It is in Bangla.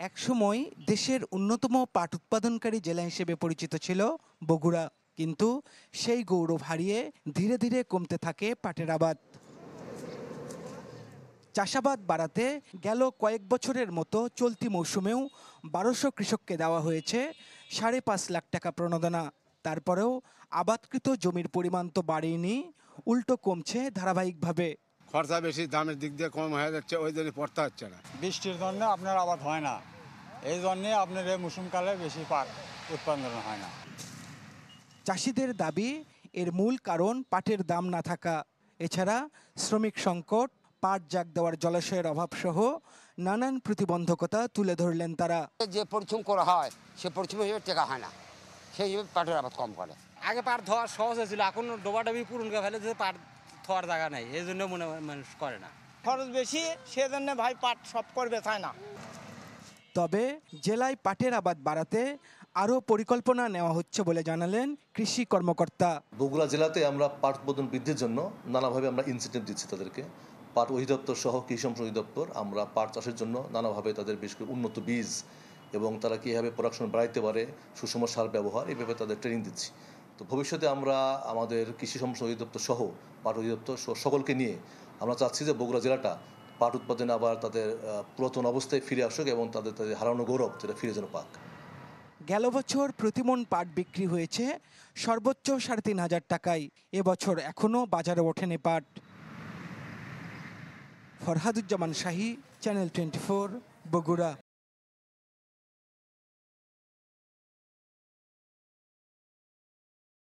একসময় দেশের অন্যতম পাট উৎপাদনকারী জেলা হিসেবে পরিচিত ছিল বগুড়া, কিন্তু সেই গৌরব হারিয়ে ধীরে ধীরে কমতে থাকে পাটের আবাদ। চাষাবাদ বাড়াতে গেল কয়েক বছরের মতো চলতি মৌসুমেও ১২০০ কৃষককে দেওয়া হয়েছে ৫.৫ লাখ টাকা প্রণোদনা। তারপরেও আবাদকৃত জমির পরিমাণ তো বাড়েনি, উল্টো কমছে ধারাবাহিকভাবে। খরচা বেশি, দামের দিক দিয়ে কম হয়ে যাচ্ছে, ওই জন্য পড়তে হচ্ছে না। বৃষ্টির জন্য আপনার আবাদ হয় না, এই জন্যে আপনার এই মৌসুমকালে বেশি পাট উৎপাদন হয় না। চাষিদের দাবি এর মূল কারণ পাটের দাম না থাকা, এছাড়া শ্রমিক সংকট, পাট জাগ দেওয়ার জলাশয়ের অভাব সহ নানান প্রতিবন্ধকতা তুলে ধরলেন তারা। যে পরিশ্রম করা হয় সে পরিশ্রম হিসেবে টেকা হয় না, সেই হিসেবে পাটের আবাদ কম করে। আগে পাট ধোয়া সহজ হয়েছিল, এখন ডোবাডোবি পূরণ করে ফেলে যে পাট ধোয়ার জায়গা নেই, এই জন্য মনে হয় মানুষ করে না। খরচ বেশি, সেজন্য ভাই পাট সব করবে চায় না। তবে জেলায় পাটের আবাদ বাড়াতে আরও পরিকল্পনা নেওয়া হচ্ছে বলে জানালেন কৃষি কর্মকর্তা। বগুড়া জেলাতে আমরা পাট উৎপাদন বৃদ্ধির জন্য নানাভাবে আমরা ইনসেন্টিভ দিচ্ছি তাদেরকে। পাট অধিদপ্তর সহ কৃষি সম্প্রসারণ অধিদপ্তর আমরা পাট চাষের জন্য নানাভাবে তাদের বেশ করে উন্নত বীজ এবং তারা কীভাবে প্রোডাকশন বাড়াইতে পারে, সুষম সার ব্যবহার, এই ব্যাপারে তাদের ট্রেনিং দিচ্ছি। তো ভবিষ্যতে আমরা আমাদের কৃষি সম্প্রসারণ অধিদপ্তর সহ পাট অধিদপ্তর সকলকে নিয়ে আমরা চাচ্ছি যে বগুড়া জেলাটা পাট উৎপাদনে আবার তাদের পুরাতন অবস্থায় ফিরে আসুক এবং তাদের হারানো গৌরব যেটা ফিরে যেন পাক। গেল বছর প্রতিমণ পাট বিক্রি হয়েছে সর্বোচ্চ ৩,৫০০ টাকায়। এবছর এখনও বাজারে ওঠেনি পাট। ফরহাদুজ্জামান শাহী, চ্যানেল 24, বগুড়া।